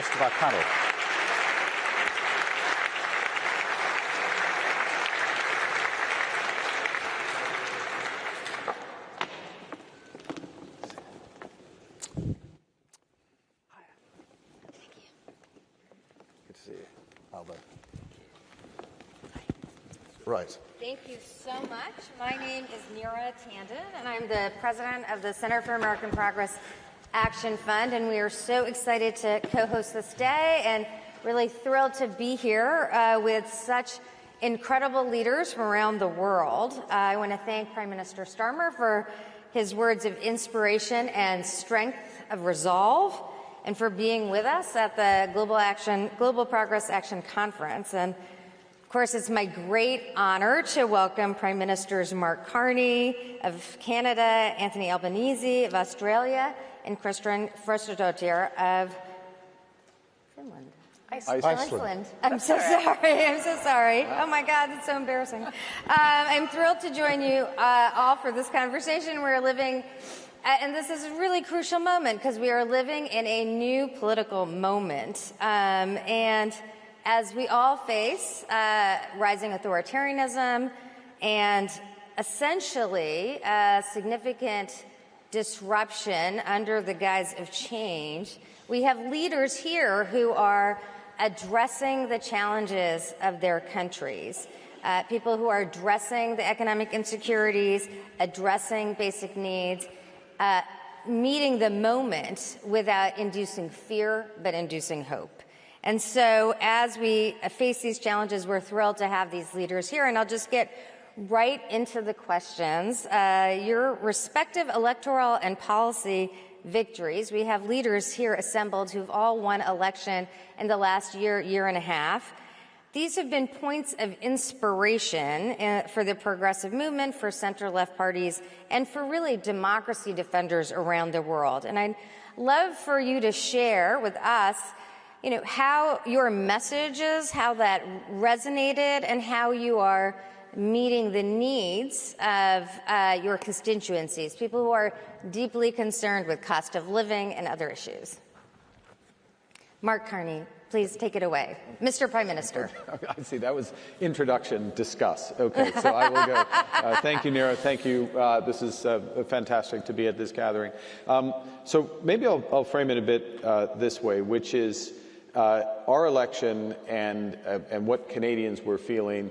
first of our panel. Good to see you, Alba. Right. Thank you so much. My name is Neera Tandon, and I'm the president of the Center for American Progress Action Fund, and we are so excited to co-host this day and really thrilled to be here with such incredible leaders from around the world. I want to thank Prime Minister Starmer for his words of inspiration and strength of resolve, and for being with us at the Global Progress Action Conference. And of course, it's my great honor to welcome Prime Ministers Mark Carney of Canada, Anthony Albanese of Australia, and Kristrún Frostadóttir of Finland. Iceland. I'm so sorry. I'm so sorry. Oh my God, it's so embarrassing. I'm thrilled to join you all for this conversation. We're living, and this is a really crucial moment because we are living in a new political moment. And as we all face rising authoritarianism and essentially significant disruption under the guise of change, we have leaders here who are addressing the challenges of their countries, people who are addressing the economic insecurities, addressing basic needs, meeting the moment without inducing fear, but inducing hope. And so as we face these challenges, we're thrilled to have these leaders here. And I'll just get right into the questions. Your respective electoral and policy victories. We have leaders here assembled who've all won election in the last year and a half. These have been points of inspiration for the progressive movement, for center-left parties, and for really democracy defenders around the world. And I'd love for you to share with us how your messages, how that resonated, and how you are meeting the needs of your constituencies, people who are deeply concerned with cost of living and other issues. Mark Carney, please take it away. Mr. Prime Minister. I see. That was introduction, discuss. Okay, so I will go. Thank you, Neera. Thank you. This is fantastic to be at this gathering. So maybe I'll frame it a bit this way, which is our election and what Canadians were feeling,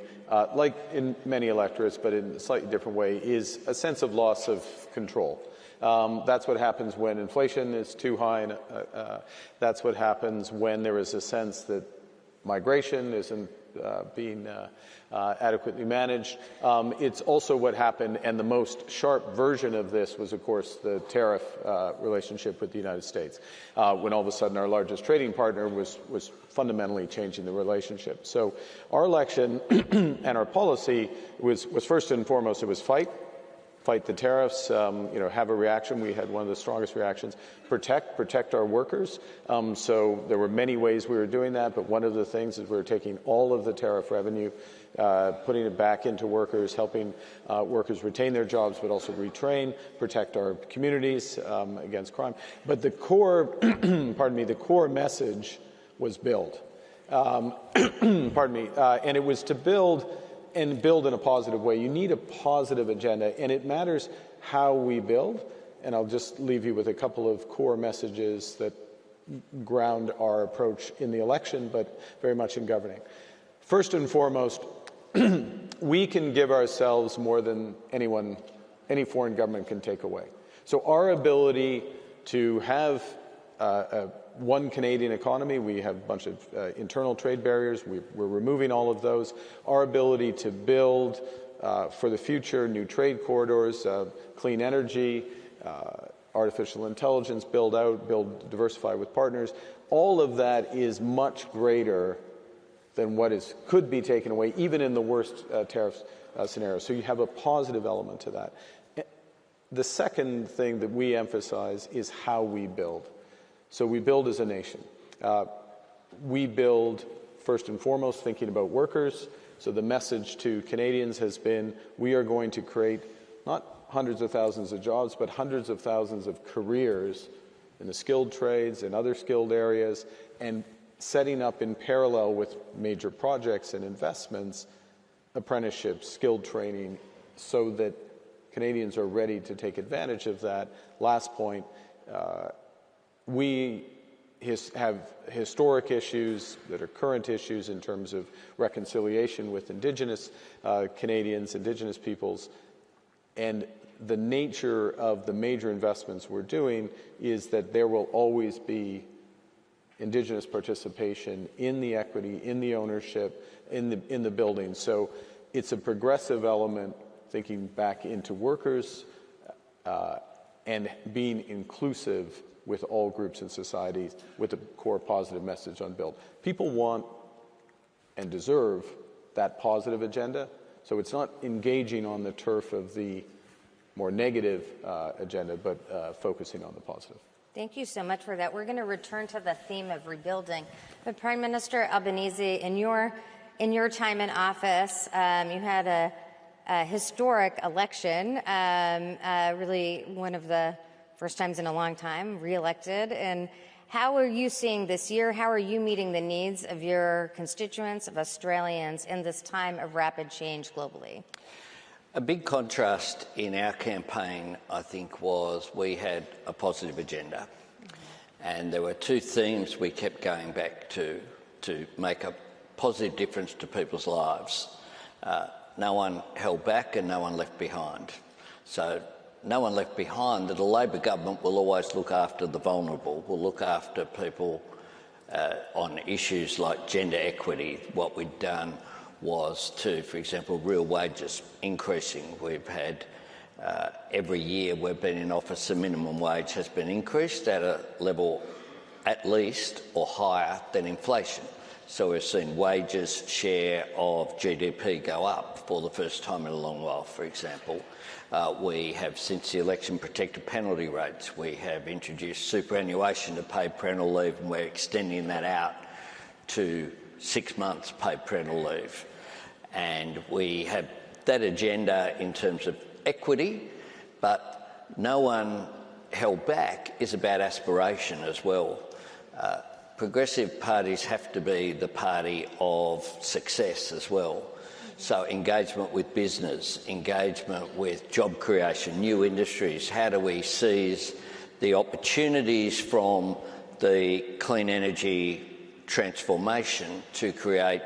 like in many electorates, but in a slightly different way, is a sense of loss of control. That's what happens when inflation is too high. And, that's what happens when there is a sense that migration isn't being adequately managed. It's also what happened, and the most sharp version of this was, of course, the tariff relationship with the United States, when all of a sudden our largest trading partner was fundamentally changing the relationship. So our election and our policy was first and foremost, it was fight the tariffs, have a reaction. We had one of the strongest reactions. Protect our workers. So there were many ways we were doing that, but one of the things is we were taking all of the tariff revenue, putting it back into workers, helping workers retain their jobs, but also retrain, protect our communities against crime. But the core, the core message was build. And it was to build and build in a positive way. You need a positive agenda, and it matters how we build. And I'll just leave you with a couple of core messages that ground our approach in the election, but very much in governing. First and foremost, we can give ourselves more than any foreign government can take away. So our ability to have one Canadian economy, we have a bunch of internal trade barriers. We're removing all of those. Our ability to build for the future new trade corridors, clean energy, artificial intelligence, build, diversify with partners. All of that is much greater than what could be taken away, even in the worst tariff scenario. So you have a positive element to that. The second thing that we emphasize is how we build. So we build as a nation. We build first and foremost thinking about workers. So the message to Canadians has been, we are going to create not hundreds of thousands of jobs, but hundreds of thousands of careers in the skilled trades and other skilled areas, and setting up in parallel with major projects and investments, apprenticeships, skilled training, so that Canadians are ready to take advantage of that. Last point, we have historic issues that are current issues in terms of reconciliation with Indigenous Canadians, Indigenous peoples, and the nature of the major investments we're doing is that there will always be Indigenous participation in the equity, in the ownership, in the building. So it's a progressive element, thinking back into workers and being inclusive with all groups in society with a core positive message on build. People want and deserve that positive agenda, so it's not engaging on the turf of the more negative agenda, but focusing on the positive. Thank you so much for that. We're going to return to the theme of rebuilding. But Prime Minister Albanese, in your time in office, you had a historic election, really one of the first times in a long time, re-elected. And how are you seeing this year? How are you meeting the needs of your constituents, of Australians, in this time of rapid change globally? A big contrast in our campaign, I think, was we had a positive agenda. And there were two themes we kept going back to make a positive difference to people's lives. No one held back and no one left behind. So no one left behind, that a Labor government will always look after the vulnerable, will look after people on issues like gender equity. What we'd done was to, for example, real wages increasing. We've had, every year we've been in office, the minimum wage has been increased at a level at least or higher than inflation. So we've seen wages share of GDP go up for the first time in a long while, for example. We have, since the election, protected penalty rates. We have introduced superannuation to paid parental leave, and we're extending that out to 6 months paid parental leave. And we have that agenda in terms of equity, but no one held back is about aspiration as well. Progressive parties have to be the party of success as well. So engagement with business, engagement with job creation, new industries. How do we seize the opportunities from the clean energy transformation to create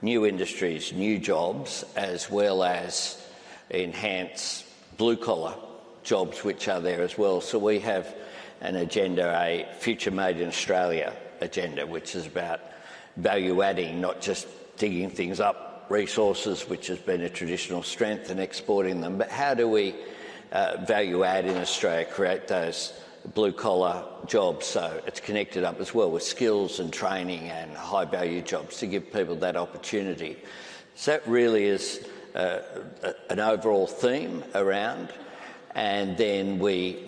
new industries, new jobs, as well as enhance blue-collar jobs which are there as well. So we have an agenda, a Future Made in Australia agenda, which is about value-adding, not just digging things up, resources, which has been a traditional strength, and exporting them, but how do we value-add in Australia, create those blue-collar jobs, so it's connected up as well with skills and training and high-value jobs to give people that opportunity. So that really is an overall theme around, and then we